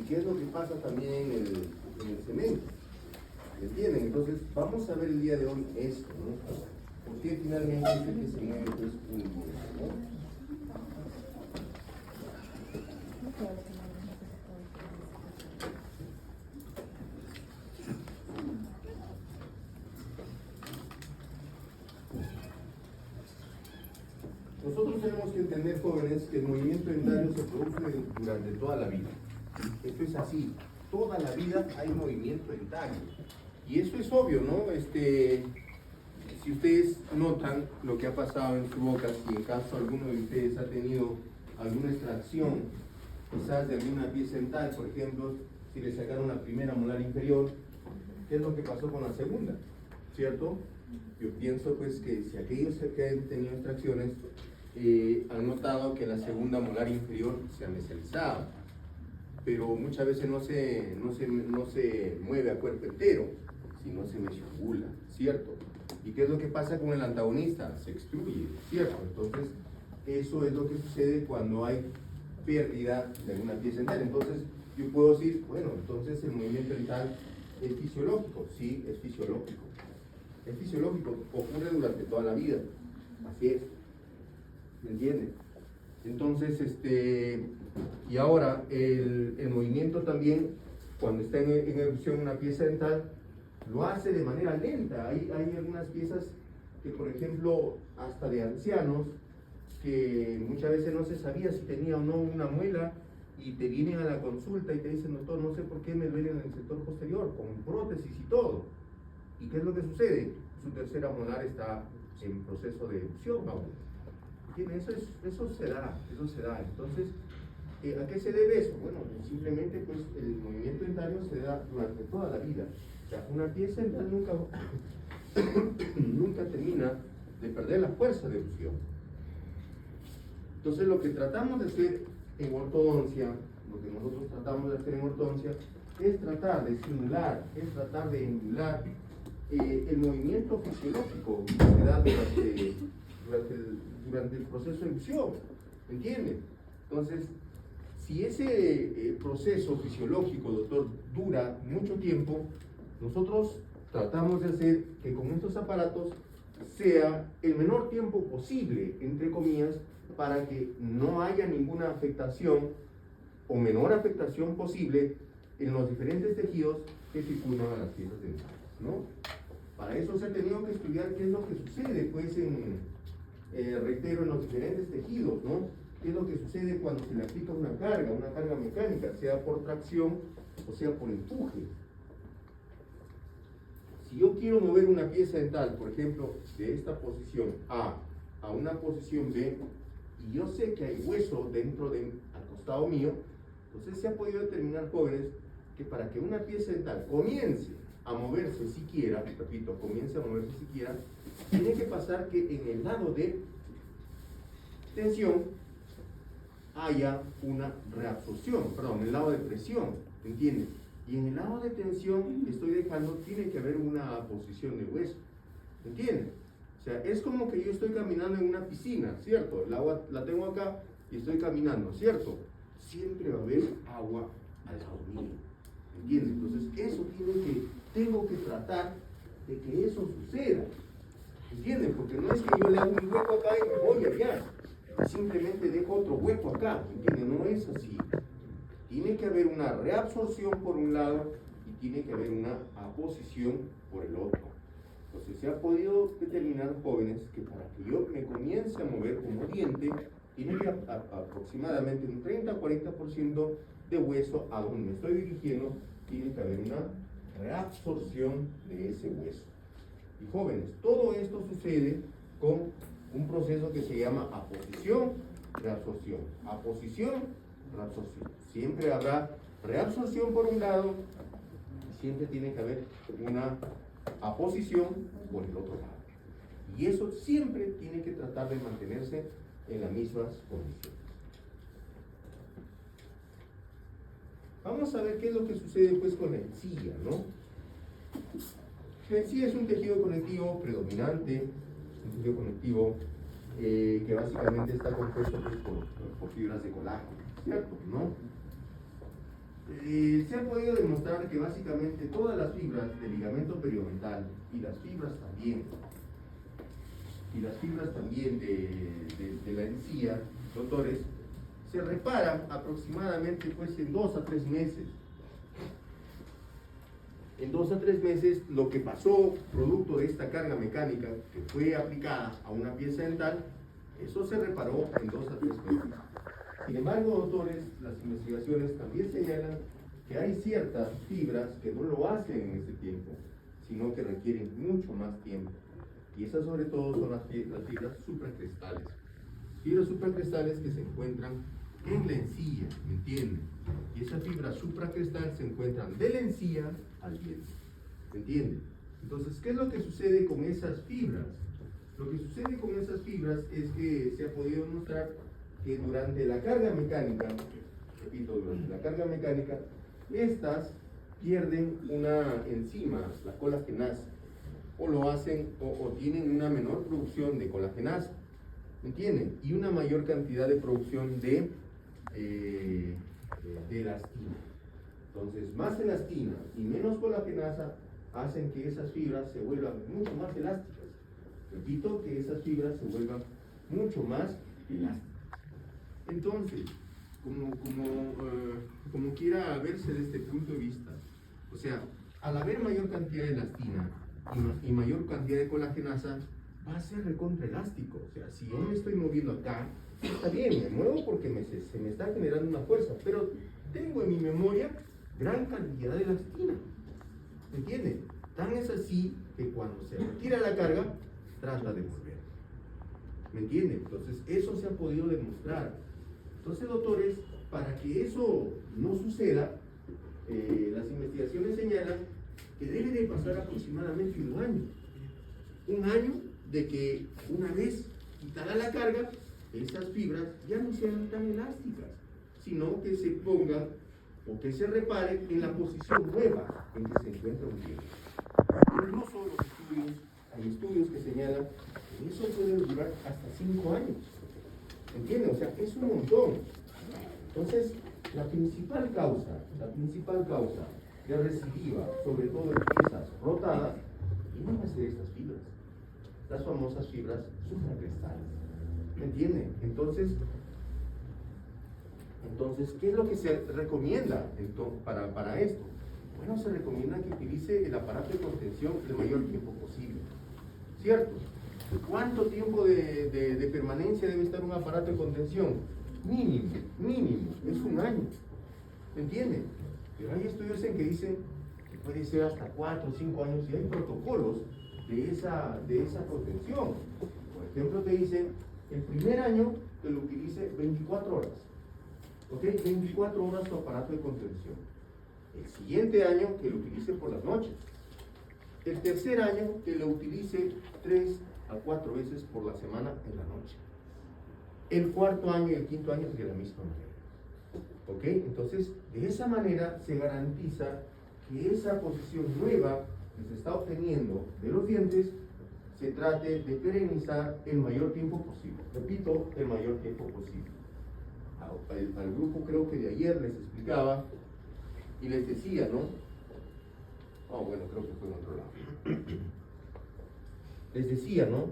qué es lo que pasa también en el cemento? ¿Entienden? Entonces, vamos a ver el día de hoy esto, ¿no? ¿Por qué finalmente es que se mueve pues, un movimiento, ¿no? Nosotros tenemos que entender, jóvenes, que el movimiento dentario se produce durante toda la vida. Esto es así. Toda la vida hay movimiento dentario. Y eso es obvio, ¿no? Si ustedes notan lo que ha pasado en su boca, si en caso alguno de ustedes ha tenido alguna extracción, quizás de alguna pieza dental, por ejemplo, si le sacaron la primera molar inferior, ¿qué es lo que pasó con la segunda? ¿Cierto? Yo pienso pues que si aquellos que han tenido extracciones han notado que la segunda molar inferior se ha mesializado, pero muchas veces no se mueve a cuerpo entero, sino se mesiongula, ¿cierto? ¿Y qué es lo que pasa con el antagonista? Se extruye, ¿cierto? Entonces, eso es lo que sucede cuando hay pérdida de alguna pieza dental. Entonces, yo puedo decir, bueno, entonces el movimiento dental es fisiológico. Sí, es fisiológico. Es fisiológico, ocurre durante toda la vida. Así es. ¿Me entienden? Entonces, y ahora, el movimiento también, cuando está en erupción una pieza dental, lo hace de manera lenta. Hay algunas piezas que, por ejemplo, hasta de ancianos, que muchas veces no se sabía si tenía o no una muela, y te vienen a la consulta y te dicen, doctor, no sé por qué me duele en el sector posterior, con prótesis y todo. ¿Y qué es lo que sucede? Su tercera molar está en proceso de erupción aún. Eso se da. Entonces, ¿a qué se debe eso? Bueno, simplemente pues el movimiento dentario se da durante toda la vida. O sea, una pieza dental nunca termina de perder la fuerza de erupción. Entonces, lo que tratamos de hacer en ortodoncia, es tratar de simular, es tratar de emular el movimiento fisiológico que se da durante el proceso de erupción. ¿Entienden? Entonces, si ese proceso fisiológico, doctor, dura mucho tiempo, nosotros tratamos de hacer que con estos aparatos sea el menor tiempo posible, entre comillas, para que no haya ninguna afectación o menor afectación posible en los diferentes tejidos que circundan a las piezas dentales, ¿no? Para eso se ha tenido que estudiar qué es lo que sucede, pues, reitero, en los diferentes tejidos, ¿no? ¿Qué es lo que sucede cuando se le aplica una carga mecánica, sea por tracción o sea por empuje? Si yo quiero mover una pieza dental, por ejemplo, de esta posición A a una posición B, y yo sé que hay hueso al costado mío, entonces se ha podido determinar, jóvenes, que para que una pieza dental comience a moverse siquiera, tiene que pasar que en el lado de tensión haya una reabsorción, en el lado de presión, ¿entienden? Y en el lado de tensión que estoy dejando tiene que haber una posición de hueso, ¿entienden? O sea, es como que yo estoy caminando en una piscina, ¿cierto? El agua la tengo acá y estoy caminando, ¿cierto? Siempre va a haber agua al lado mío, ¿entienden? Entonces, eso tengo que tratar de que eso suceda, ¿entienden? Porque no es que yo le hago un hueco acá y me voy allá, simplemente dejo otro hueco acá, ¿entienden? No es así. Tiene que haber una reabsorción por un lado y tiene que haber una aposición por el otro. Entonces se ha podido determinar, jóvenes, que para que yo me comience a mover como diente, tiene que aproximadamente un 30-40% de hueso a donde me estoy dirigiendo, tiene que haber una reabsorción de ese hueso. Y jóvenes, todo esto sucede con un proceso que se llama aposición, reabsorción. Aposición, reabsorción. Siempre habrá reabsorción por un lado y siempre tiene que haber una aposición por el otro lado. Y eso siempre tiene que tratar de mantenerse en las mismas condiciones. Vamos a ver qué es lo que sucede pues con la encía, ¿no? La encía es un tejido conectivo predominante, un tejido conectivo que básicamente está compuesto pues, por fibras de colágeno, ¿cierto? ¿No? Se ha podido demostrar que básicamente todas las fibras del ligamento periodontal y las fibras también de la encía, doctores, se reparan aproximadamente pues en 2 a 3 meses. En 2 a 3 meses lo que pasó producto de esta carga mecánica que fue aplicada a una pieza dental, eso se reparó en 2 a 3 meses. Sin embargo, doctores, las investigaciones también señalan que hay ciertas fibras que no lo hacen en ese tiempo, sino que requieren mucho más tiempo. Y esas sobre todo son las fibras supracrestales. Fibras supracrestales que se encuentran en la encía, ¿me entienden? Y esas fibras supracrestales se encuentran de la encía al diente, ¿me entienden? Entonces, ¿qué es lo que sucede con esas fibras? Lo que sucede con esas fibras es que se ha podido demostrar que durante la carga mecánica, repito, durante la carga mecánica, estas pierden una enzima, la colagenasa, o lo hacen, o tienen una menor producción de colagenasa, ¿me entienden? Y una mayor cantidad de producción de elastina. Entonces, más elastina y menos colagenasa hacen que esas fibras se vuelvan mucho más elásticas. Repito, que esas fibras se vuelvan mucho más elásticas. Entonces, como quiera verse desde este punto de vista, o sea, al haber mayor cantidad de elastina y mayor cantidad de colagenasa, va a ser recontraelástico. O sea, si yo me estoy moviendo acá, está bien, me muevo porque se me está generando una fuerza, pero tengo en mi memoria gran cantidad de elastina. ¿Me entienden? Tan es así que cuando se retira la carga, trata de volver. ¿Me entienden? Entonces, eso se ha podido demostrar. Entonces, doctores, para que eso no suceda, las investigaciones señalan que debe de pasar aproximadamente un año. Un año de que una vez quitada la carga, esas fibras ya no sean tan elásticas, sino que se pongan o que se reparen en la posición nueva en que se encuentra un diente. Incluso hay estudios que señalan que eso puede durar hasta 5 años. ¿Entienden? O sea, es un montón. Entonces, la principal causa de recidiva, sobre todo en piezas rotadas, vienen a ser estas fibras, las famosas fibras supracrestales. ¿Me entienden? Entonces, ¿qué es lo que se recomienda para esto? Bueno, se recomienda que utilice el aparato de contención el mayor tiempo posible, ¿cierto? ¿Cuánto tiempo de permanencia debe estar un aparato de contención? Mínimo, es un año, ¿me entienden? Pero hay estudios en que dicen que puede ser hasta 4 o 5 años y hay protocolos de esa contención. Por ejemplo, te dicen, el primer año que lo utilice 24 horas, ¿ok? 24 horas tu aparato de contención. El siguiente año que lo utilice por las noches. El tercer año que lo utilice 3 a 4 veces por la semana en la noche. El cuarto año y el quinto año de la misma manera. ¿Ok? Entonces, de esa manera se garantiza que esa posición nueva que se está obteniendo de los dientes se trate de perennizar el mayor tiempo posible. Repito, el mayor tiempo posible. Al grupo creo que de ayer les explicaba y les decía, ¿no? Bueno, creo que fue en otro lado. Les decía, ¿no?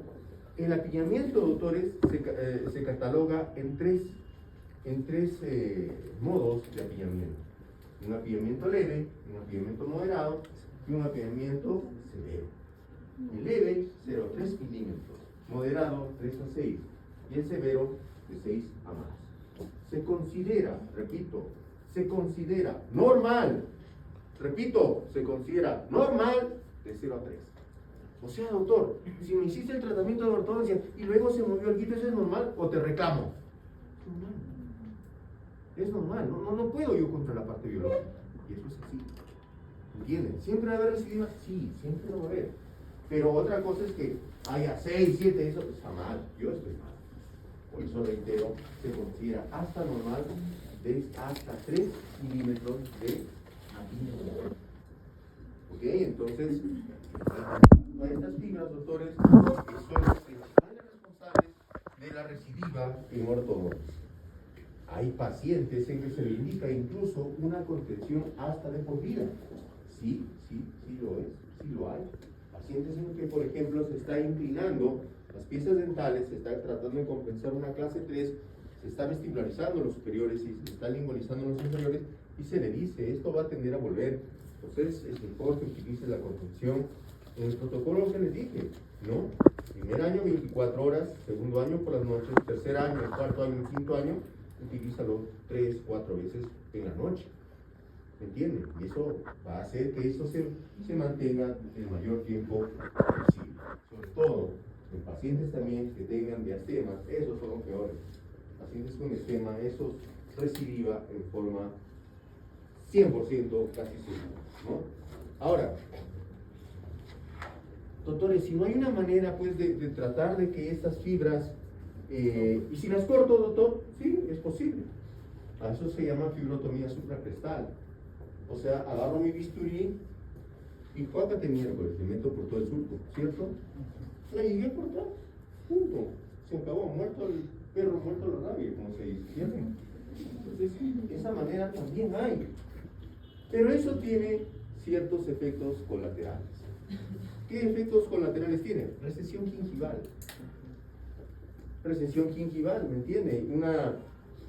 El apillamiento, doctores, se cataloga en tres modos de apillamiento. Un apillamiento leve, un apillamiento moderado y un apillamiento severo. El leve, 0 a 3 milímetros. Moderado, 3 a 6. Y el severo, de 6 a más. Se considera, repito, se considera normal. Repito, se considera normal de 0 a 3. O sea, doctor, si me hiciste el tratamiento de ortodoncia y luego se movió el quito, ¿eso es normal o te reclamo? Es normal, no puedo yo contra la parte biológica. Y eso es así. ¿Entienden? ¿Siempre va a haber recidiva? Sí, siempre lo va a haber. Pero otra cosa es que haya 6, 7, eso está mal. Yo estoy mal. Por eso reitero, se considera hasta normal de hasta 3 milímetros de apillamiento. ¿Ok? Entonces, estas fibras, doctores, que son los principales responsables de la recidiva en ortodoncia. Ahí pasa. pacientes en que se le indica incluso una contención hasta de por vida. Sí lo es, sí lo hay. Pacientes en que, por ejemplo, se está inclinando las piezas dentales, se está tratando de compensar una clase 3, se está vestibularizando los superiores y se está lingualizando los inferiores, y se le dice, esto va a tender a volver. Entonces, es mejor que utilice la contención en el protocolo que les dije, ¿no? Primer año, 24 horas, segundo año por las noches, tercer año, cuarto año y quinto año, utilízalo 3, 4 veces en la noche. ¿Me entienden? Y eso va a hacer que esto se mantenga el mayor tiempo posible. Sobre todo en pacientes también que tengan diastemas, esos son los peores. Pacientes con estema, esos recidiva en forma 100% casi segura, ¿no? Ahora, doctores, si no hay una manera pues de tratar de que estas fibras, y si las corto, doctor, sí, es posible. A eso se llama fibrotomía supracrestal. O sea, agarro mi bisturí y cuácate miércoles, le meto por todo el surco, ¿cierto? La llegué a cortar, punto. Se acabó, muerto el perro, muerto la rabia, como se dice, ¿cierto? Entonces, esa manera también hay. Pero eso tiene ciertos efectos colaterales. ¿Qué efectos colaterales tiene? Recesión gingival. Recesión gingival, ¿me entiende? Una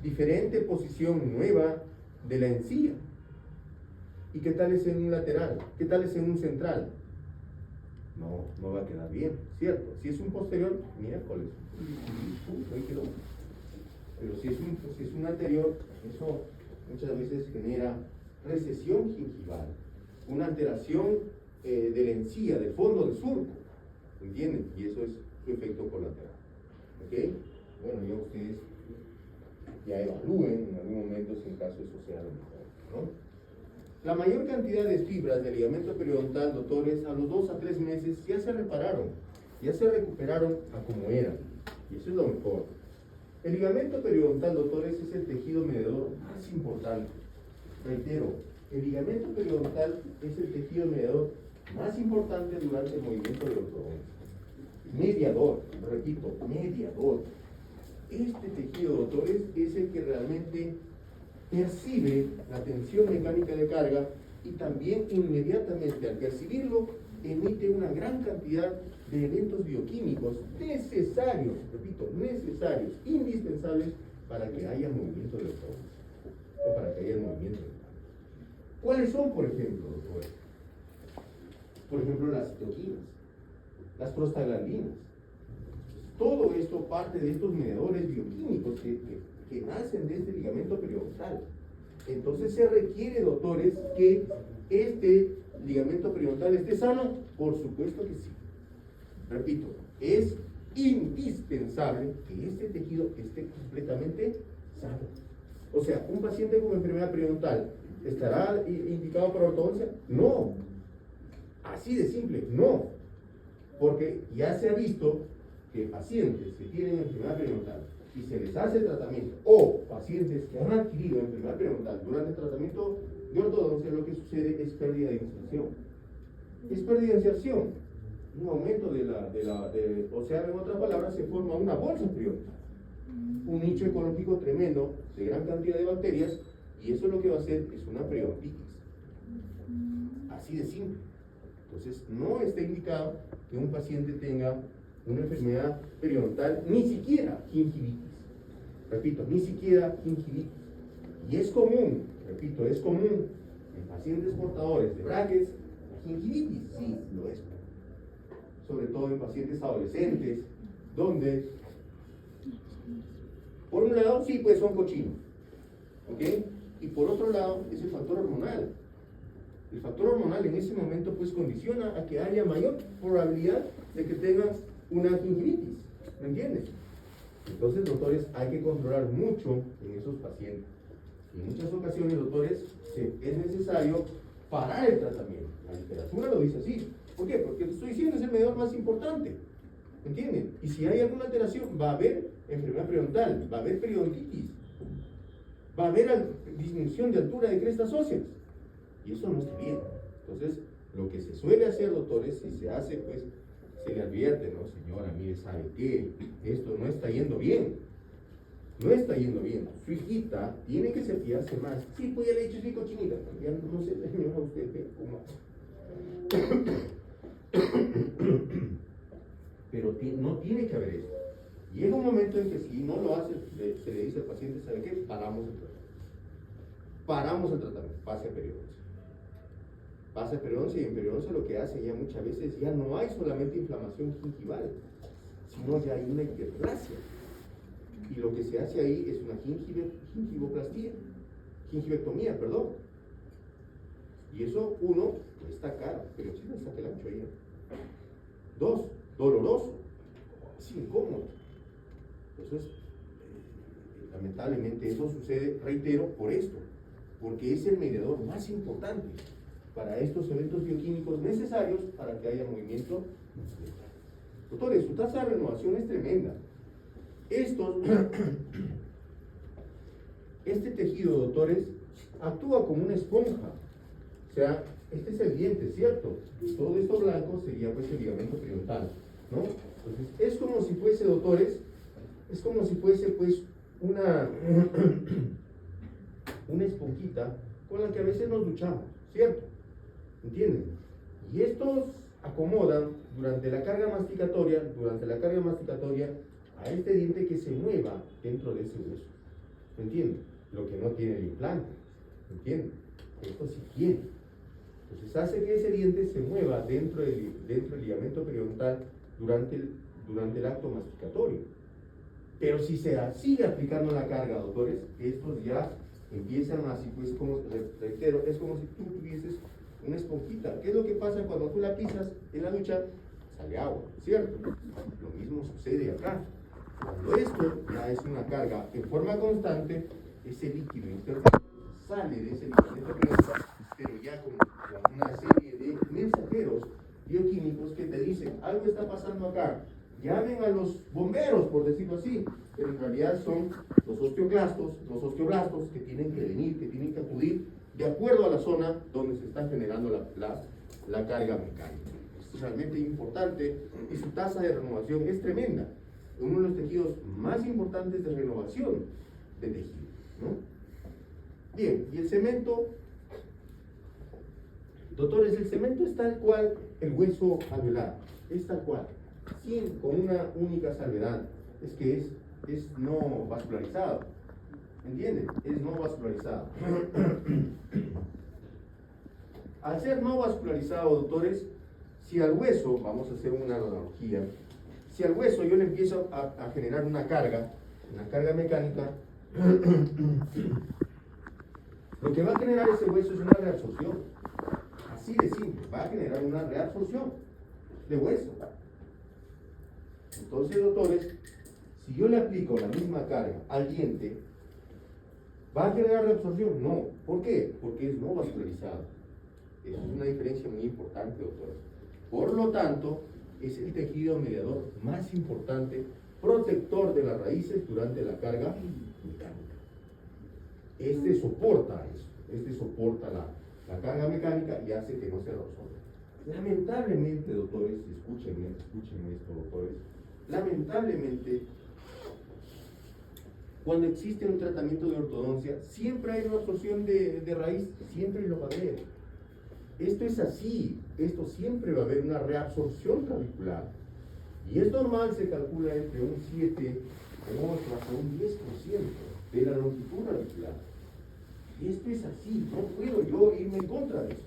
diferente posición nueva de la encía. ¿Y qué tal es en un lateral? ¿Qué tal es en un central? No va a quedar bien, ¿cierto? Si es un posterior, miércoles, ahí quedó. Pero si es un anterior, eso muchas veces genera recesión gingival, una alteración de la encía, del fondo del surco, ¿entienden? Y eso es su efecto colateral, ¿ok? Bueno, ya ustedes ya evalúen en algún momento si en caso eso sea lo mejor, ¿no? La mayor cantidad de fibras del ligamento periodontal, doctores, a los 2 a 3 meses ya se repararon, ya se recuperaron a como eran, y eso es lo mejor. El ligamento periodontal, doctores, es el tejido mediador más importante. Reitero, el ligamento periodontal es el tejido mediador más importante durante el movimiento de ortodoncia. Mediador, repito, mediador. Este tejido, doctores, es el que realmente percibe la tensión mecánica de carga y también inmediatamente al percibirlo emite una gran cantidad de eventos bioquímicos necesarios, repito, necesarios, indispensables para que haya movimiento de ortodoncia o para que haya movimiento de carga. ¿Cuáles son, por ejemplo, doctores? Por ejemplo, las citoquinas, las prostaglandinas. Todo esto parte de estos mediadores bioquímicos que nacen de este ligamento periodontal. Entonces se requiere, doctores, que este ligamento periodontal esté sano. Por supuesto que sí. Repito, es indispensable que este tejido esté completamente sano. O sea, un paciente con enfermedad periodontal, ¿estará indicado para ortodoncia? No. Así de simple, no. Porque ya se ha visto que pacientes que tienen enfermedad periodontal y se les hace tratamiento, o pacientes que han adquirido enfermedad periodontal durante el tratamiento de ortodoncia, lo que sucede es pérdida de inserción. Es pérdida de inserción, un aumento o sea, en otras palabras, se forma una bolsa periodontal, un nicho ecológico tremendo de gran cantidad de bacterias, y eso lo que va a hacer es una periodontitis. Así de simple. Entonces, no está indicado que un paciente tenga una enfermedad periodontal, ni siquiera gingivitis. Repito, ni siquiera gingivitis. Y es común, repito, es común en pacientes portadores de brackets, la gingivitis, sí, lo es. Sobre todo en pacientes adolescentes, donde, por un lado, sí, pues son cochinos, ¿ok? Y por otro lado, es el factor hormonal. El factor hormonal en ese momento, pues, condiciona a que haya mayor probabilidad de que tengan una gingivitis, ¿me entiendes? Entonces, doctores, hay que controlar mucho en esos pacientes. Y en muchas ocasiones, doctores, es necesario parar el tratamiento. La literatura lo dice así. ¿Por qué? Porque estoy diciendo es el mediador más importante, ¿me entienden? Y si hay alguna alteración, va a haber enfermedad periodontal, va a haber periodontitis, va a haber disminución de altura de crestas óseas. Y eso no está bien. Entonces, lo que se suele hacer, doctores, si se hace, pues, se le advierte, ¿no? Señora, mire, ¿sabe qué? Esto no está yendo bien. no está yendo bien. Su hijita tiene que cepillarse más. Sí, pues ya le he dicho, sí, cochinita. Ya no sé, señora, usted ve cómo. Pero no tiene que haber eso. Llega un momento en que si no lo hace, se le dice al paciente, ¿sabe qué? Paramos el tratamiento. Paramos el tratamiento, pase a periodoncia. Pasa a periodoncia, y en periodoncia lo que hace ya muchas veces, ya no hay solamente inflamación gingival, sino ya hay una hiperplasia. Y lo que se hace ahí es una gingivectomía, perdón. Y eso, uno, está caro, pero sí no saca el ancho ahí. Dos, doloroso, es incómodo. Entonces, lamentablemente eso sucede, reitero, por esto, porque es el mediador más importante para estos eventos bioquímicos necesarios para que haya movimiento. Doctores, su tasa de renovación es tremenda. Este tejido, doctores, actúa como una esponja. O sea, este es el diente, ¿cierto? Todo esto blanco sería pues el ligamento periodontal, ¿no? Entonces, es como si fuese, doctores, es como si fuese pues una esponjita con la que a veces nos duchamos, ¿cierto? ¿Entienden? Y estos acomodan durante la carga masticatoria a este diente que se mueva dentro de ese hueso. ¿Me entienden? Lo que no tiene el implante. ¿Me entienden? Esto sí tiene. Entonces hace que ese diente se mueva dentro del ligamento periodontal durante el acto masticatorio. Pero si se sigue aplicando la carga, doctores, estos ya empiezan así, pues, como reitero, es como si tú tuvieses una esponjita. ¿Qué es lo que pasa cuando tú la pisas en la ducha? Sale agua, ¿cierto? Lo mismo sucede acá. Cuando esto ya es una carga en forma constante, ese líquido interno sale de ese ligamento periodontal, pero ya con una serie de mensajeros bioquímicos que te dicen, algo está pasando acá. Llamen a los bomberos, por decirlo así, pero en realidad son los osteoblastos que tienen que venir, que tienen que acudir de acuerdo a la zona donde se está generando la carga mecánica. Es realmente importante y su tasa de renovación es tremenda. Uno de los tejidos más importantes de renovación de tejido, ¿no? Bien, y el cemento, doctores, el cemento es tal cual el hueso alveolar, es tal cual, con una única salvedad, es que es no vascularizado, ¿entienden? Es no vascularizado. Al ser no vascularizado, doctores, si al hueso, vamos a hacer una analogía, si al hueso yo le empiezo a generar una carga mecánica, lo que va a generar ese hueso es una reabsorción. Así de simple, va a generar una reabsorción de hueso. Entonces, doctores, si yo le aplico la misma carga al diente, ¿va a generar reabsorción? No. ¿Por qué? Porque es no vascularizado. Esa es una diferencia muy importante, doctores. Por lo tanto, es el tejido mediador más importante, protector de las raíces durante la carga mecánica. Este soporta eso, soporta la carga mecánica y hace que no se reabsorba. Lamentablemente, doctores, escúchenme esto, doctores, lamentablemente, cuando existe un tratamiento de ortodoncia, siempre hay una absorción de raíz, siempre lo va a haber. Esto es así, esto siempre va a haber una reabsorción radicular. Y es normal, se calcula entre un 7, un 8 hasta un 10% de la longitud radicular. Y esto es así, no puedo yo irme en contra de eso.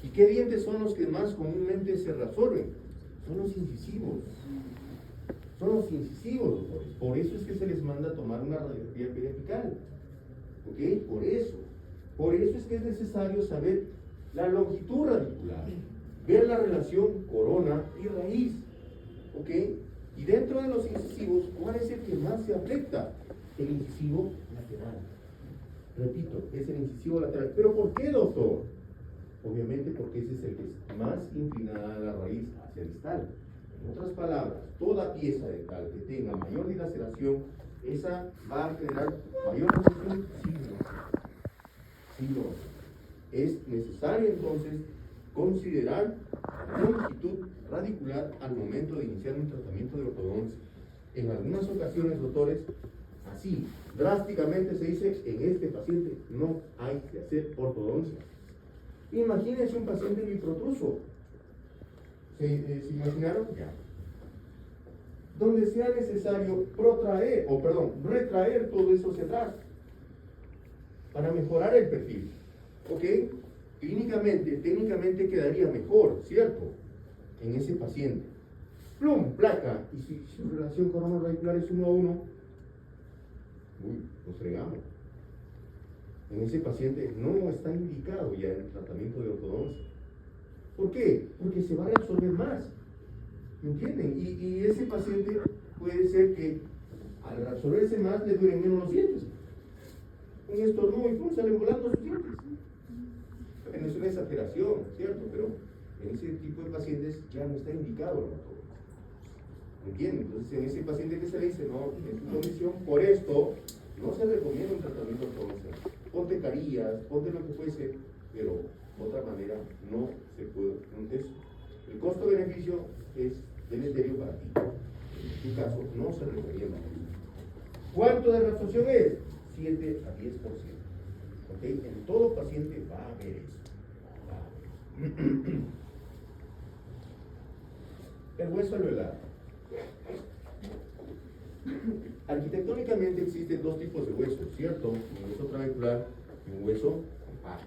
¿Y qué dientes son los que más comúnmente se reabsorben? Son los incisivos. Son los incisivos, doctores. Por eso es que se les manda a tomar una radiografía periapical. ¿Ok? Por eso es que es necesario saber la longitud radicular, ver la relación corona y raíz. ¿Ok? Y dentro de los incisivos, ¿cuál es el que más se afecta? El incisivo lateral. Repito, es el incisivo lateral. ¿Pero por qué, doctor? Obviamente porque ese es el que es más inclinada la raíz hacia el distal. En otras palabras, toda pieza dental que tenga mayor dilaceración, esa va a generar mayor resolución. Sí, no. Es necesario entonces considerar la longitud radicular al momento de iniciar un tratamiento de ortodoncia. en algunas ocasiones, doctores, así, drásticamente se dice, en este paciente no hay que hacer ortodoncia. Imagínense un paciente biprotruso. ¿Se imaginaron? Ya. Donde sea necesario retraer todo eso hacia atrás para mejorar el perfil. ¿Ok? Técnicamente quedaría mejor, ¿cierto? En ese paciente. Plum, placa. Y si su relación coronarradicular es 1 a 1, nos fregamos. En ese paciente no está indicado ya el tratamiento de ortodoncia. ¿Por qué? Porque se va a reabsorber más. ¿Me entienden? Y ese paciente puede ser que al reabsorberse más le duren menos los dientes. Un estornudo y pum, salen volando sus dientes. No es una exageración, ¿cierto? Pero en ese tipo de pacientes ya no está indicado la ortodoncia. ¿Me entienden? Entonces, en ese paciente que se le dice, no, en tu condición, por esto, no se recomienda un tratamiento de ortodoncia. Ponte carillas, ponte lo que fuese, pero de otra manera no se puede. Entonces, el costo-beneficio es deleterio para ti. En tu caso, no se recomienda. ¿Cuánto de reabsorción es? 7 a 10%. ¿Ok? En todo paciente va a haber eso. El hueso alveolar. Arquitectónicamente existen dos tipos de huesos, ¿cierto? Un hueso trabecular y un hueso compacto,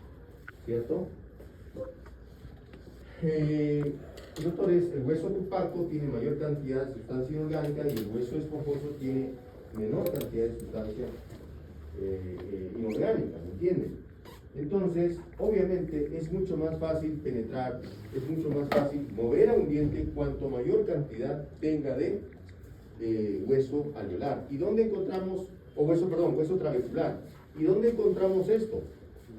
¿cierto? Doctores, el hueso compacto tiene mayor cantidad de sustancia inorgánica y el hueso esponjoso tiene menor cantidad de sustancia inorgánica, ¿me entienden? Entonces, obviamente, es mucho más fácil penetrar, es mucho más fácil mover a un diente cuanto mayor cantidad tenga de hueso alveolar. ¿Y dónde encontramos, hueso trabecular? ¿Y dónde encontramos esto?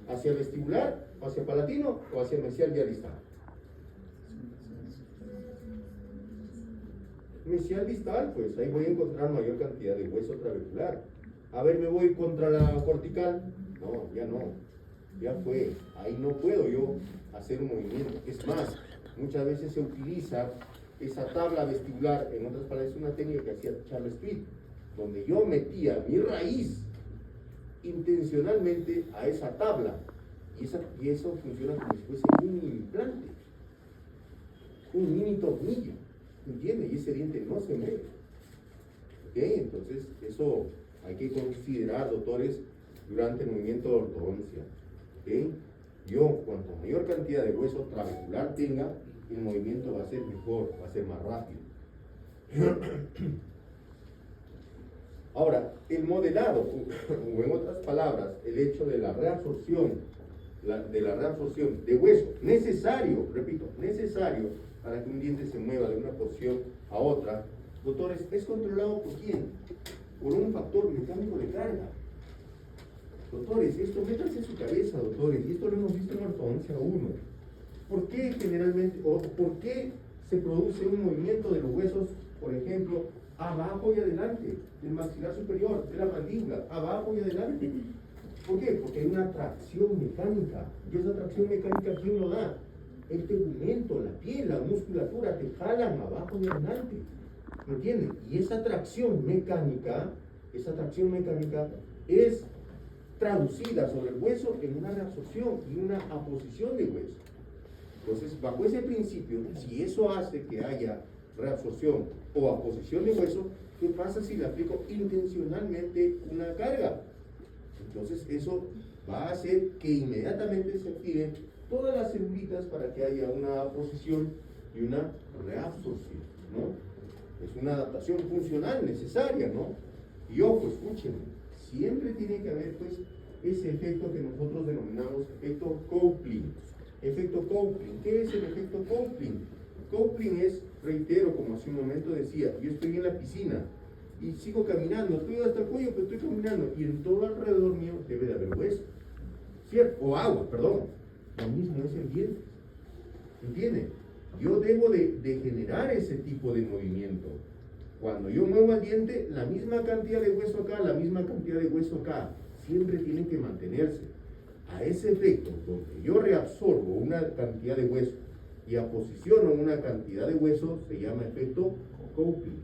¿Hacia vestibular, hacia palatino o hacia mesial vía distal? Mesial distal, pues ahí voy a encontrar mayor cantidad de hueso trabecular. A ver, me voy contra la cortical. No, ya no. Ya fue. Ahí no puedo yo hacer un movimiento. Es más, muchas veces se utiliza esa tabla vestibular, en otras palabras, es una técnica que hacía Charles Pitt, donde yo metía mi raíz intencionalmente a esa tabla. Y eso funciona como si fuese un implante, un mini tornillo. ¿Entiende? Y ese diente no se mueve. ¿Ok? Entonces, eso hay que considerar, doctores, durante el movimiento de ortodoncia. ¿Ok? Yo, cuanto mayor cantidad de hueso trabecular tenga, el movimiento va a ser mejor, va a ser más rápido. Ahora, el modelado, o en otras palabras, el hecho de la reabsorción, de hueso, necesario, repito, necesario para que un diente se mueva de una posición a otra, doctores, es controlado por quién? Por un factor mecánico de carga. Doctores, esto métanse en su cabeza, doctores, y esto lo hemos visto en ortodoncia 1. ¿Por qué generalmente, o por qué se produce un movimiento de los huesos, por ejemplo, abajo y adelante, del maxilar superior, de la mandíbula, abajo y adelante? ¿Por qué? Porque hay una tracción mecánica. ¿Y esa tracción mecánica quién lo da? El tegumento, la piel, la musculatura, te jalan abajo y adelante. ¿Me entienden? Y esa tracción mecánica es traducida sobre el hueso en una reabsorción y una aposición de hueso. Entonces, bajo ese principio, si eso hace que haya reabsorción o aposición de hueso, ¿qué pasa si le aplico intencionalmente una carga? Entonces, eso va a hacer que inmediatamente se activen todas las celulitas para que haya una aposición y una reabsorción, ¿no? Es una adaptación funcional necesaria, ¿no? Y ojo, escúchenme, siempre tiene que haber, pues, ese efecto que nosotros denominamos efecto Coupling. Efecto Coupling. ¿Qué es el efecto Coupling? Coupling es, reitero, como hace un momento decía, yo estoy en la piscina y sigo caminando, estoy hasta el cuello, pero estoy caminando y en todo alrededor mío debe de haber hueso, ¿cierto? O agua, perdón. Lo mismo es el diente. ¿Entienden? Yo debo de generar ese tipo de movimiento. Cuando yo muevo el diente, la misma cantidad de hueso acá, la misma cantidad de hueso acá, siempre tienen que mantenerse. A ese efecto, donde yo reabsorbo una cantidad de hueso y aposiciono una cantidad de hueso, se llama efecto Coupling.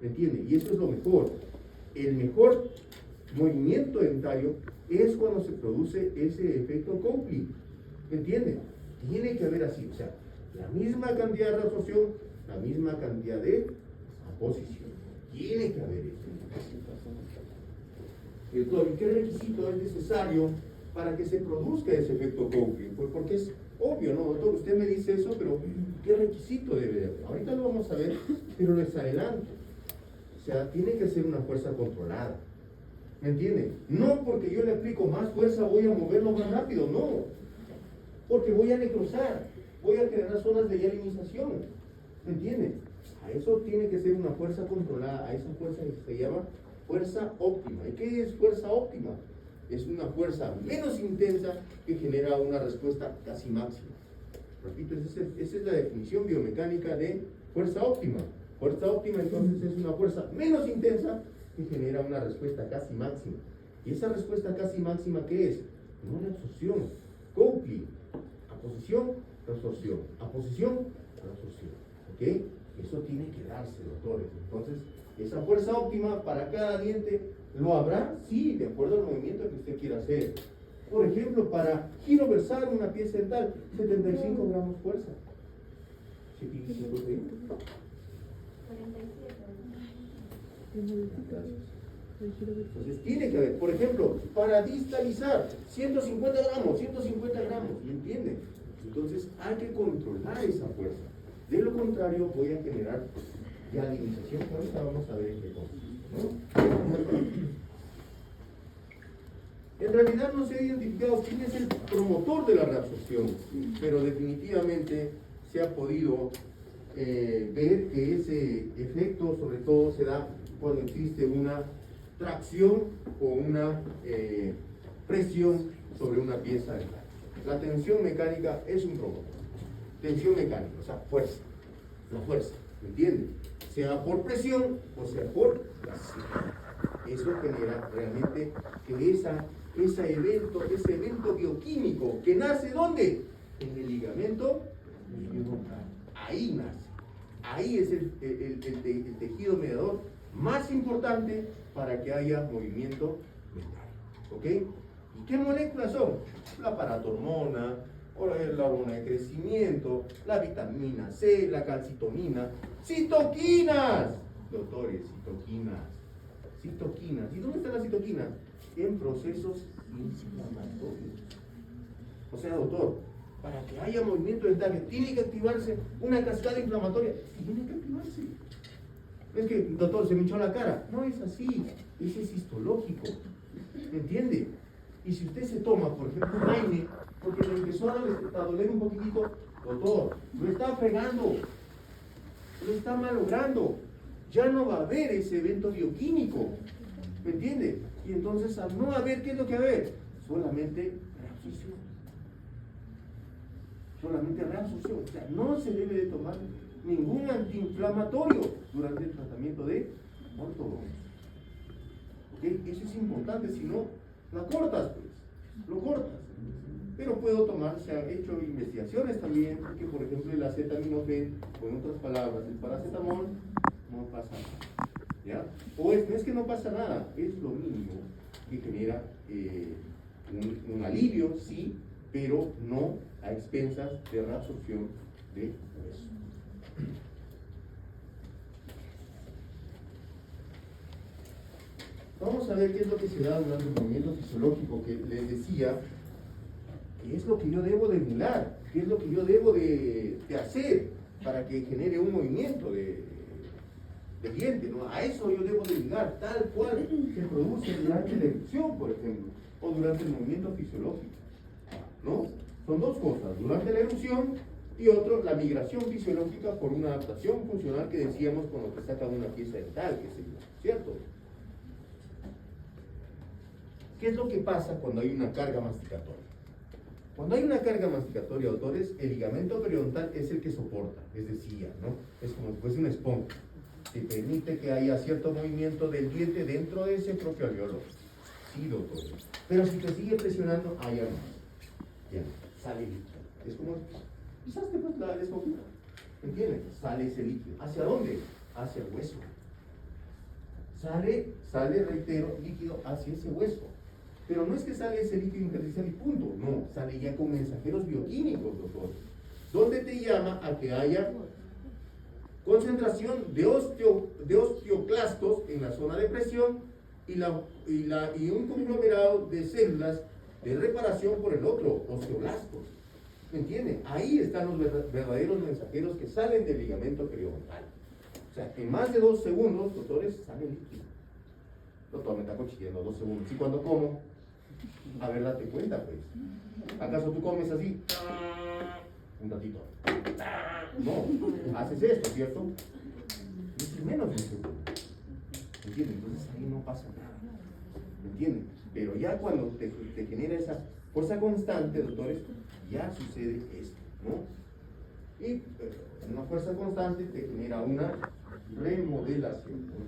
¿me entiende? Y eso es lo mejor. El mejor movimiento dentario es cuando se produce ese efecto Copley, ¿me entiende? Tiene que haber así, o sea, la misma cantidad de reabsorción, la misma cantidad de aposición. Tiene que haber eso. Doctor, ¿y qué requisito es necesario para que se produzca ese efecto Copley? Pues porque es obvio, ¿no, doctor? Usted me dice eso, pero ¿qué requisito debe haber? Ahorita lo vamos a ver, pero les adelanto. O sea, tiene que ser una fuerza controlada. ¿Me entiende? No porque yo le aplico más fuerza voy a moverlo más rápido, no. Porque voy a necrosar, voy a generar zonas de hialinización. ¿Me entiende? A eso tiene que ser una fuerza controlada, a esa fuerza que se llama fuerza óptima. ¿Y qué es fuerza óptima? Es una fuerza menos intensa que genera una respuesta casi máxima. Repito, esa es la definición biomecánica de fuerza óptima. Fuerza óptima entonces es una fuerza menos intensa que genera una respuesta casi máxima. ¿Y esa respuesta casi máxima qué es? No una absorción. Copley. Aposición, reabsorción. Aposición, reabsorción. ¿Ok? Eso tiene que darse, doctores. Entonces, esa fuerza óptima para cada diente, ¿lo habrá? Sí, de acuerdo al movimiento que usted quiera hacer. Por ejemplo, para giro versal, una pieza dental, 75 gramos fuerza. 75 de 47. Entonces tiene que haber, por ejemplo, para distalizar, 150 gramos, 150 gramos, ¿me entiende? Entonces hay que controlar esa fuerza. De lo contrario, voy a generar hialinización, que ahorita vamos a ver en qué consiste, ¿no? En realidad no se ha identificado quién es el promotor de la reabsorción, pero definitivamente se ha podido ver que ese efecto sobre todo se da cuando existe una tracción o una presión sobre una pieza dental. La tensión mecánica es un promotor. Tensión mecánica, o sea, fuerza. La fuerza, ¿me entiende? Sea por presión o sea por tracción. Eso genera realmente que ese evento bioquímico que nace ¿dónde? En el ligamento periodontal. Ahí nace. Ahí es el tejido mediador más importante para que haya movimiento dentario. ¿Ok? ¿Y qué moléculas son? La paratormona, o la hormona de crecimiento, la vitamina C, la calcitonina, citoquinas, doctores, citoquinas. Citoquinas. ¿Y dónde están las citoquinas? En procesos inflamatorios. O sea, doctor, para que haya movimiento dentario, tiene que activarse una cascada inflamatoria. Tiene que activarse. Es que, doctor, se me hinchó la cara. No es así, ese es histológico. ¿Me entiende? Y si usted se toma, por ejemplo, un aire, porque le empezó a doler un poquitito, doctor, lo está fregando, lo está malogrando. Ya no va a haber ese evento bioquímico. ¿Me entiende? Y entonces, al no haber, ¿qué es lo que va a haber? Solamente reabsorción. Solamente reabsorción. O sea, no se debe de tomar ningún antiinflamatorio durante el tratamiento de ortodoncia. ¿Ok? Eso es importante, si no, la cortas, pues. Lo cortas. Pero puedo tomar, se han hecho investigaciones también, que por ejemplo el acetaminofén, o en otras palabras, el paracetamol, no pasa nada. ¿Ya? O no es que no pasa nada, es lo mínimo que genera un alivio, sí, pero no a expensas de reabsorción de hueso. Vamos a ver qué es lo que se da durante el movimiento fisiológico que les decía, qué es lo que yo debo de emular, qué es lo que yo debo de hacer para que genere un movimiento de diente, ¿no? A eso yo debo de ligar, tal cual se produce durante la erupción, por ejemplo, o durante el movimiento fisiológico, ¿no? Son dos cosas, durante la erupción y otro, la migración fisiológica por una adaptación funcional que decíamos con lo que saca una pieza dental, que es ¿cierto? ¿Qué es lo que pasa cuando hay una carga masticatoria? Cuando hay una carga masticatoria, doctores, el ligamento periodontal es el que soporta, les decía, ¿no? Es como si fuese una esponja. Se permite que haya cierto movimiento del diente dentro de ese propio alveolo. Sí, doctores. Pero si te sigue presionando, ya no. Ya no. Sale líquido. Es como, pisaste pues la esponjita. ¿Entiendes? Sale ese líquido. ¿Hacia dónde? Hacia el hueso. sale, reitero, líquido hacia ese hueso. Pero no es que sale ese líquido intersticial y punto, no, sale ya con mensajeros bioquímicos, doctor, donde te llama a que haya concentración de osteoclastos en la zona de presión y un conglomerado de células de reparación por el otro, osteoblastos. ¿Me entienden? Ahí están los verdaderos mensajeros que salen del ligamento periodontal. O sea, en más de 2 segundos, doctores, sale líquido. Doctor, me está cochillando 2 segundos. ¿Y cuando como? A ver, date cuenta, pues. ¿Acaso tú comes así? Un ratito. No, haces esto, ¿cierto? Es menos de un segundo. ¿Me entienden? Entonces ahí no pasa nada. ¿Me entienden? Pero ya cuando te genera esa fuerza constante, doctores, ya sucede esto, ¿no? Y una fuerza constante te genera una remodelación.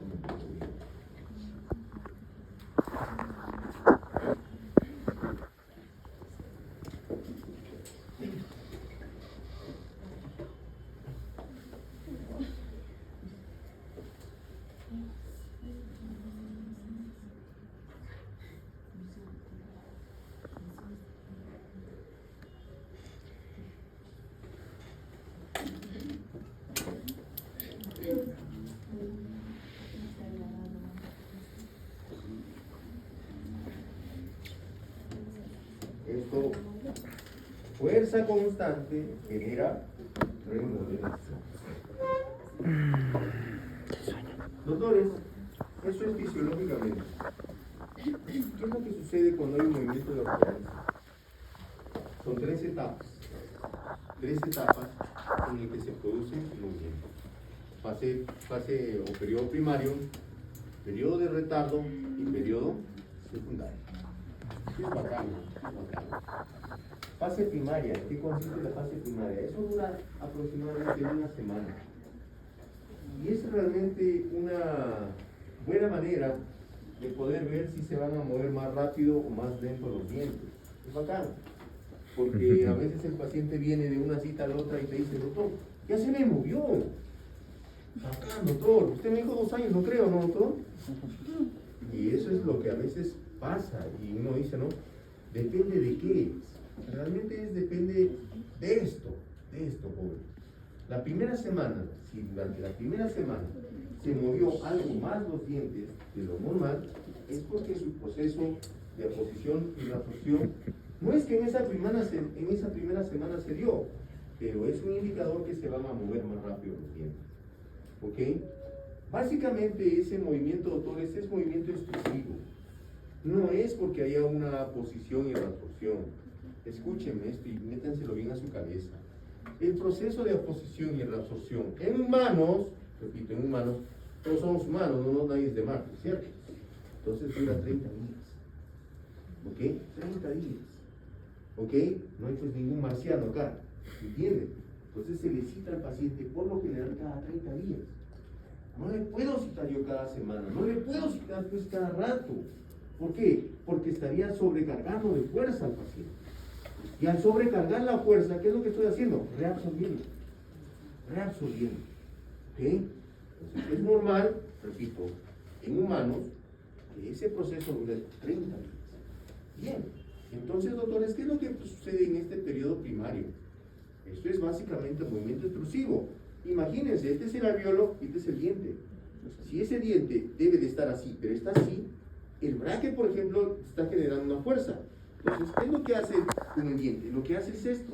Esto, fuerza constante genera remodelación. Doctores, eso es fisiológicamente. ¿Qué es lo que sucede cuando hay un movimiento de ortodoncia? Son 3 etapas. 3 etapas en las que se produce el movimiento. Fase o periodo primario, periodo de retardo y periodo secundario. Es bacano, es bacano. Fase primaria, ¿en qué consiste la fase primaria? Eso dura aproximadamente una semana. Y es realmente una buena manera de poder ver si se van a mover más rápido o más lento los dientes. Es bacano. Porque a veces el paciente viene de una cita a la otra y te dice, doctor, ya se me movió. Bacán, doctor. Usted me dijo 2 años, no creo, ¿no, doctor? Y eso es lo que a veces pasa. Y uno dice, ¿no? Depende de qué es. Realmente depende de esto, joven. La primera semana, si durante la primera semana se movió algo más los dientes de lo normal, es porque su proceso de aposición y reabsorción no es que en esa primera semana se dio, pero es un indicador que se van a mover más rápido los dientes. ¿Ok? Básicamente ese movimiento, doctores, es movimiento extrusivo. No es porque haya una aposición y reabsorción. Escúchenme esto y métanselo bien a su cabeza. El proceso de aposición y reabsorción en humanos, repito, en humanos, todos somos humanos, no nadie es de Marte, ¿cierto? Entonces dura 30 días. ¿Ok? 30 días. ¿Ok? No hay pues ningún marciano acá. ¿Entienden? Entonces se le cita al paciente por lo general cada 30 días. No le puedo citar yo cada semana, no le puedo citar pues cada rato. ¿Por qué? Porque estaría sobrecargando de fuerza al paciente. Y al sobrecargar la fuerza, ¿qué es lo que estoy haciendo? Reabsorbiendo. Reabsorbiendo. ¿Ok? Entonces es normal, repito, en humanos, que ese proceso dure 30 días. Bien. Entonces, doctores, ¿qué es lo que sucede en este periodo primario? Esto es básicamente el movimiento extrusivo. Imagínense, este es el alveolo y este es el diente. Si ese diente debe de estar así, pero está así, el braque, por ejemplo, está generando una fuerza. Entonces, ¿qué es lo que hace con el diente? Lo que hace es esto.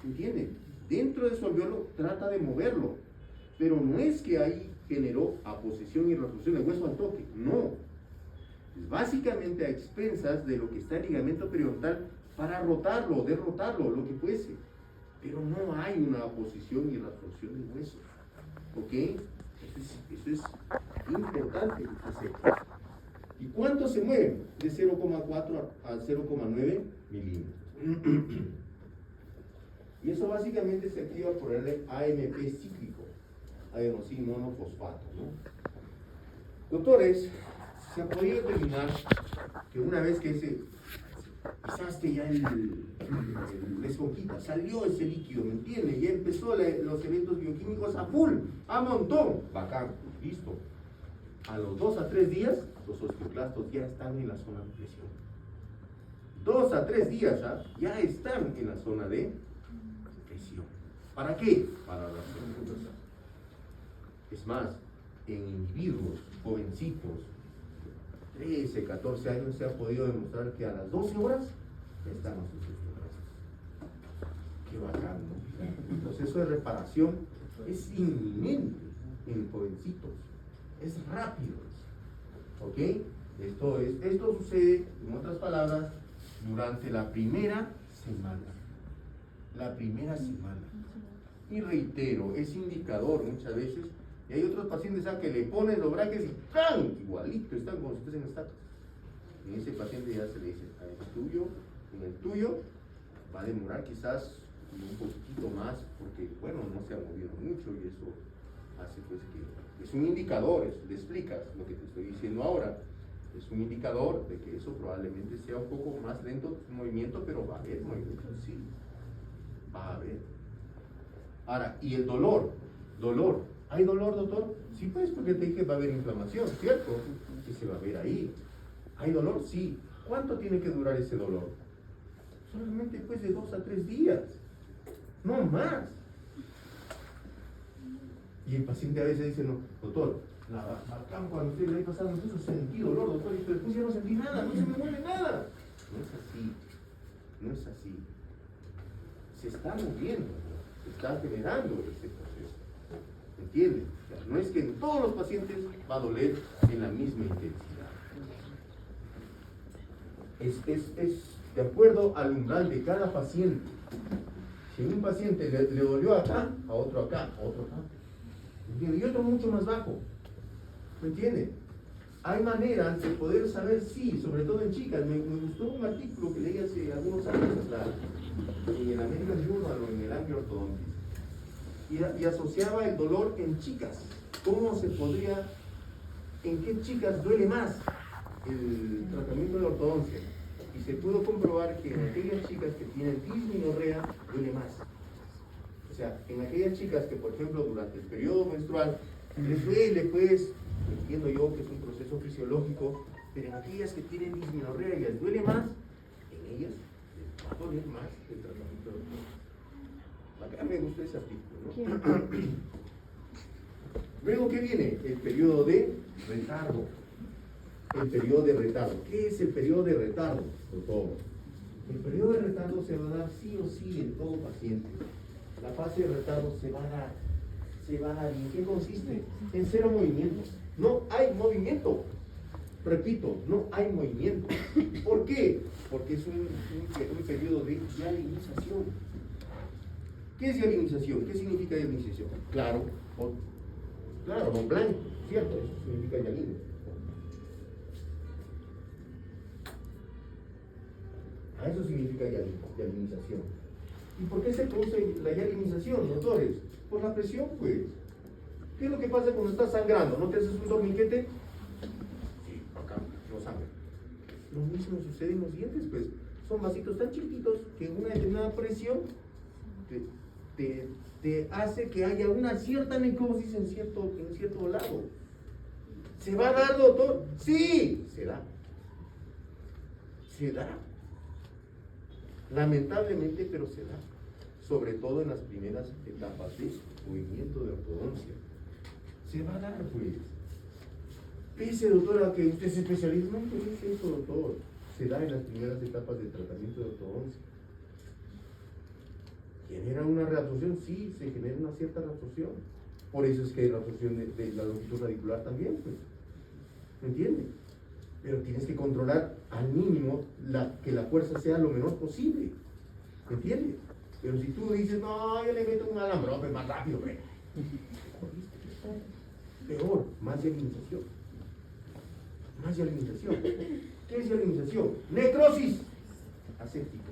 ¿Entienden? Dentro de su alveolo trata de moverlo. Pero no es que ahí generó aposición y reabsorción del hueso al toque. No. Es básicamente a expensas de lo que está en el ligamento periodontal para rotarlo, derrotarlo, lo que fuese. Pero no hay una aposición y reabsorción del hueso. ¿Ok? Eso es importante que usted sepa. ¿Y cuánto se mueve? De 0,4 a 0,9 milímetros. Y eso básicamente se activa por el AMP cíclico, adenosín monofosfato, ¿no? Doctores, se ha podido determinar que una vez que pisaste ya la esponjita, salió ese líquido, ¿me entiendes? Ya empezó los eventos bioquímicos a full, a montón. Bacán, listo. a los 2 a 3 días, los osteoclastos ya están en la zona de presión. 2 a 3 días ya están en la zona de presión. ¿Para qué? Para la fuerza. Es más, en individuos jovencitos, 13, 14 años, se ha podido demostrar que a las 12 horas ya están los osteoclastos. Qué bacán, ¿no? El proceso de reparación es inminente en jovencitos, es rápido, ¿ok? Esto sucede, en otras palabras, durante la primera semana. La primera semana. Y reitero, es indicador muchas veces, y hay otros pacientes que le ponen los braques y ¡can! Igualito están como si fuesen estacas. En ese paciente ya se le dice, en el tuyo va a demorar quizás un poquito más, porque bueno, no se ha movido mucho y eso hace pues que es un indicador, le explicas lo que te estoy diciendo ahora, es un indicador de que eso probablemente sea un poco más lento su movimiento, pero va a haber movimiento, sí, va a haber. Ahora, y el dolor, ¿hay dolor, doctor? Sí, pues, porque te dije va a haber inflamación, ¿cierto? Sí, se va a ver ahí. ¿Hay dolor? Sí. ¿Cuánto tiene que durar ese dolor? Solamente pues de 2 a 3 días, no más. Y el paciente a veces dice, no, doctor, la marcamos cuando usted le ha pasado, entonces sentí dolor, doctor, y después ya no sentí nada, no se me mueve nada. No es así, no es así. Se está moviendo, se está generando ese proceso. ¿Entienden? O sea, no es que en todos los pacientes va a doler en la misma intensidad. Es de acuerdo al umbral de cada paciente. Si a un paciente le dolió acá, a otro acá, a otro acá. ¿Entiende? Y otro mucho más bajo. ¿Me entiende? Hay maneras de poder saber, sí, sobre todo en chicas. Me gustó un artículo que leí hace algunos años atrás en el American Journal o en el Anglo Orthodontics y asociaba el dolor en chicas. ¿Cómo se podría, en qué chicas duele más el tratamiento de la ortodoncia? Y se pudo comprobar que en aquellas chicas que tienen dismenorrea duele más. O sea, en aquellas chicas que, por ejemplo, durante el periodo menstrual les duele, pues, entiendo yo que es un proceso fisiológico, pero en aquellas que tienen dismenorrea y les duele más, en ellas les va a doler más el tratamiento de ortodoncia. Acá me gusta ese artículo, ¿no? Luego, ¿qué viene? El periodo de retardo. El periodo de retardo. ¿Qué es el periodo de retardo, doctor? El periodo de retardo se va a dar sí o sí en todo paciente. La fase de retardo se va a dar. ¿Y en qué consiste? En cero movimiento. No hay movimiento. Repito, no hay movimiento. ¿Por qué? Porque es un periodo de hialinización. ¿Qué es hialinización? ¿Qué significa hialinización? Claro, con blanco, ¿cierto? Eso significa hialino. Eso significa hialinización. ¿Y por qué se produce la hialinización, doctores? Por la presión, pues. ¿Qué es lo que pasa cuando estás sangrando? ¿No te haces un torniquete? Sí, acá, no sangra. Lo mismo sucede en los dientes, pues. Son vasitos tan chiquititos que en una determinada presión te hace que haya una cierta necrosis en cierto lado. ¿Se va a dar, doctor? Sí, se da. Se da. Lamentablemente, pero se da. Sobre todo en las primeras etapas de movimiento de ortodoncia. Se va a dar, pues. Pese, doctora, que usted se especializa, no, pues es eso, doctor. Se da en las primeras etapas de tratamiento de ortodoncia. ¿Genera una reabsorción? Sí, se genera una cierta reabsorción. Por eso es que hay reabsorción de la longitud radicular también, pues. ¿Me entiendes? Pero tienes que controlar al mínimo que la fuerza sea lo menor posible. ¿Me entiendes? Pero si tú dices, no, yo le meto un alambrón, pues más rápido, pues. Peor, más hialinización. Más hialinización. ¿Qué es hialinización? Necrosis aséptica.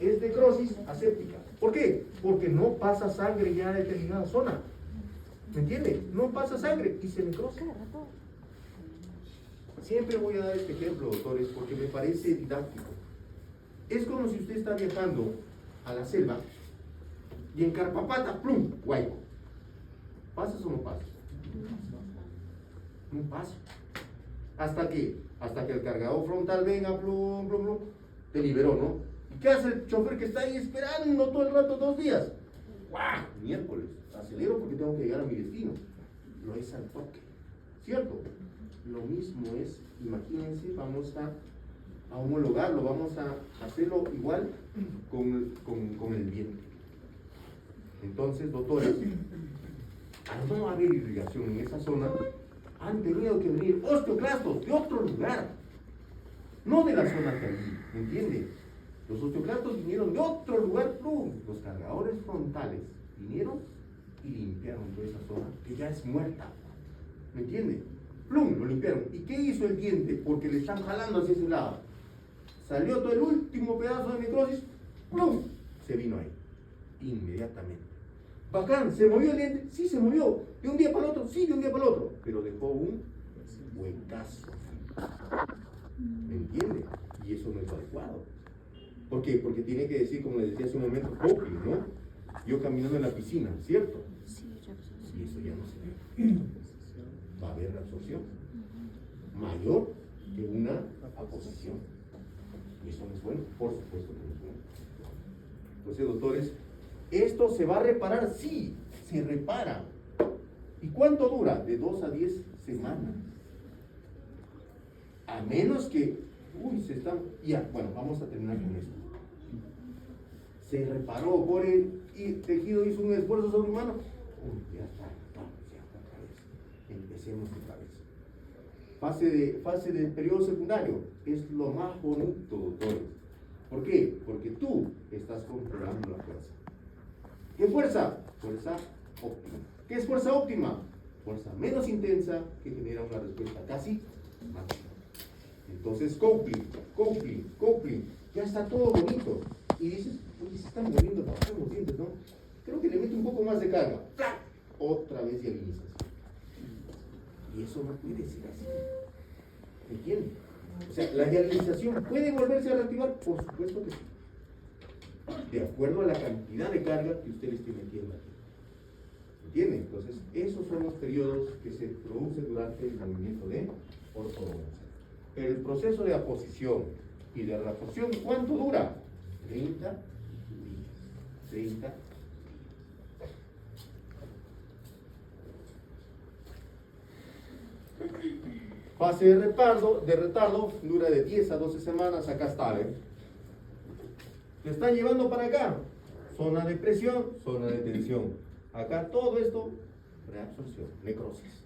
Es necrosis aséptica. ¿Por qué? Porque no pasa sangre ya a determinada zona. ¿Me entiende? No pasa sangre y se necrosa. Siempre voy a dar este ejemplo, doctores, porque me parece didáctico. Es como si usted está viajando a la selva y en Carpapata, ¡plum!, Guayco. ¿Pasas o no pasas? No pasa. ¿Hasta qué? Hasta que el cargador frontal venga, plum, plum, plum, te liberó, ¿no? ¿Y qué hace el chofer que está ahí esperando todo el rato, 2 días? ¡Guau! Miércoles, acelero porque tengo que llegar a mi destino. Lo es al toque, ¿cierto? Lo mismo es, imagínense, vamos a homologarlo, vamos a hacerlo igual con el viento. Entonces, doctores, al no haber irrigación en esa zona, han tenido que venir osteoclastos de otro lugar, no de la zona que allí, ¿me entiende? Los osteoclastos vinieron de otro lugar, plum. Los cargadores frontales vinieron y limpiaron toda esa zona que ya es muerta, ¿me entiende? Plum, lo limpiaron. ¿Y qué hizo el diente? Porque le están jalando hacia ese lado. Salió todo el último pedazo de necrosis, plum, se vino ahí, inmediatamente. Bacán, ¿se movió el diente? Sí, se movió. ¿De un día para el otro? Sí, de un día para el otro. Pero dejó un huecazo. ¿Me entiende? Y eso no es adecuado. ¿Por qué? Porque tiene que decir, como les decía hace un momento, coping, ¿no? Yo caminando en la piscina, ¿cierto? Y eso ya no se ve. Va a haber reabsorción mayor que una aposición. Y eso no es bueno, por supuesto que no es bueno. Entonces, doctores, ¿esto se va a reparar? Sí, se repara. ¿Y cuánto dura? De 2 a 10 semanas. A menos que, se están, ya, bueno, vamos a terminar con esto. Se reparó por el tejido, hizo un esfuerzo sobrehumano. Ya está, otra vez. Empecemos otra vez. Fase de periodo secundario es lo más bonito, doctores. ¿Por qué? Porque tú estás controlando la fuerza. ¿Qué fuerza? Fuerza óptima. ¿Qué es fuerza óptima? Fuerza menos intensa que genera una respuesta casi máxima. Entonces, coupling, ya está todo bonito. Y dices, oye, se están moviendo los dientes, ¿no? Creo que le meto un poco más de carga. ¡Plac! Otra vez dialización. Y eso no puede ser así. ¿Me entienden? O sea, la dialización puede volverse a reactivar, por supuesto que sí. De acuerdo a la cantidad de carga que usted le esté metiendo aquí. ¿Entienden? Entonces, esos son los periodos que se producen durante el movimiento de ortodoncia. Pero el proceso de aposición y de reabsorción, ¿cuánto dura? 30 días. 30 días. Fase de retardo dura de 10 a 12 semanas. Acá está, ¿eh? Te están llevando para acá. Zona de presión, zona de tensión. Acá todo esto, reabsorción, necrosis.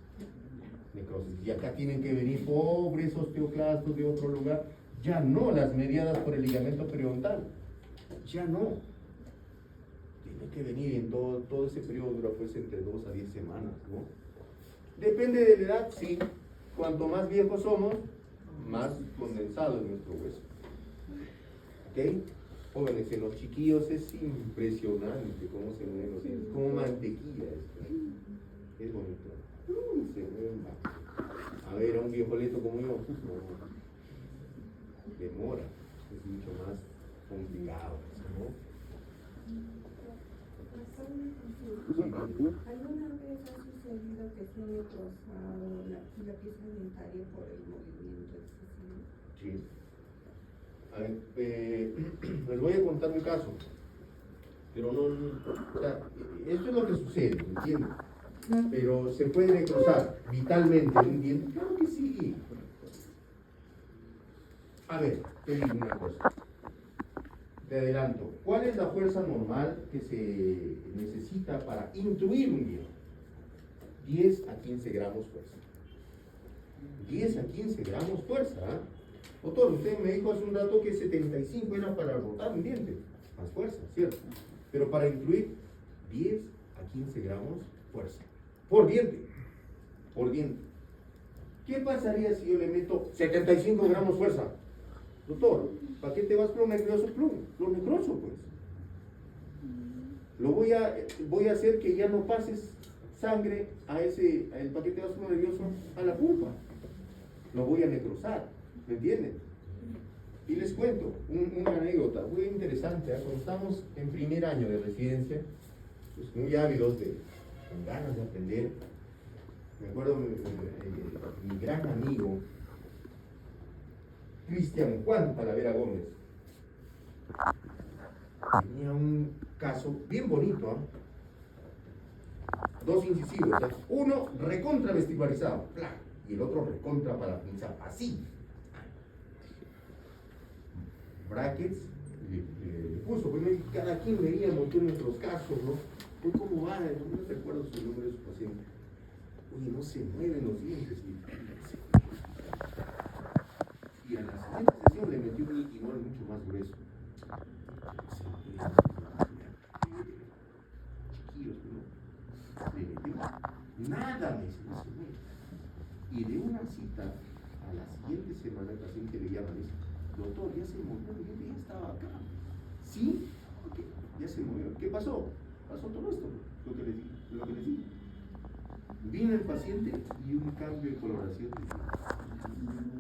Y acá tienen que venir pobres osteoclastos de otro lugar. Ya no las mediadas por el ligamento periodontal. Ya no. Tiene que venir en todo ese periodo, dura pues entre 2 a 10 semanas, ¿no? Depende de la edad, sí. Cuanto más viejos somos, más condensado es nuestro hueso. ¿Ok? Jóvenes, en los chiquillos es impresionante cómo se mueven los dientes, como mantequilla esto. Es bonito. Se mueven más. A ver, a un viejoleto como yo, no, demora, es mucho más complicado, ¿no? ¿Alguna vez ha sucedido que se haya cruzado la pieza dentaria por el movimiento excesivo? Sí. A ver, les voy a contar un caso, pero no, o sea, esto es lo que sucede, ¿entiendes? Pero se puede necrosar vitalmente un diente. Claro que sí. A ver, te digo una cosa. Te adelanto. ¿Cuál es la fuerza normal que se necesita para intruir un diente? 10 a 15 gramos fuerza. 10 a 15 gramos fuerza. ¿Eh? Doctor, usted me dijo hace un rato que 75 era para botar un diente. Más fuerza, ¿cierto? Pero para intruir, 10 a 15 gramos fuerza. Por diente. ¿Qué pasaría si yo le meto 75 gramos fuerza? Doctor, ¿para qué te vas plum nervioso? Lo necroso, pues. Voy a hacer que ya no pases sangre el paquete vascular nervioso a la pulpa. Lo voy a necrosar, ¿me entienden? Y les cuento una anécdota muy interesante. Cuando estamos en primer año de residencia, pues muy ávidos con ganas de aprender, Me acuerdo mi gran amigo, Cristian Juan Talavera Gómez, tenía un caso bien bonito, ¿eh? Dos incisivos, ¿eh? Uno recontra vestibularizado, ¡plá! Y el otro recontra parafisado, así. Brackets, le puso, pues, ¿no? Cada quien veía montón nuestros casos, ¿no? Pues, ¿cómo va? No recuerdo su nombre de su paciente. Oye, no se mueven los dientes. Y a la siguiente sesión le metió un liquidol mucho más grueso. Chiquillos, ¿no? Le metió nada, me dice, no se mueve. Y de una cita, a la siguiente semana, el paciente le llama y dice, doctor, ya se movió, ya estaba acá. ¿Sí? Ok, ya se movió. ¿Qué pasó? Pasó todo esto, lo que les dije. Vino el paciente y un cambio de coloración de piel.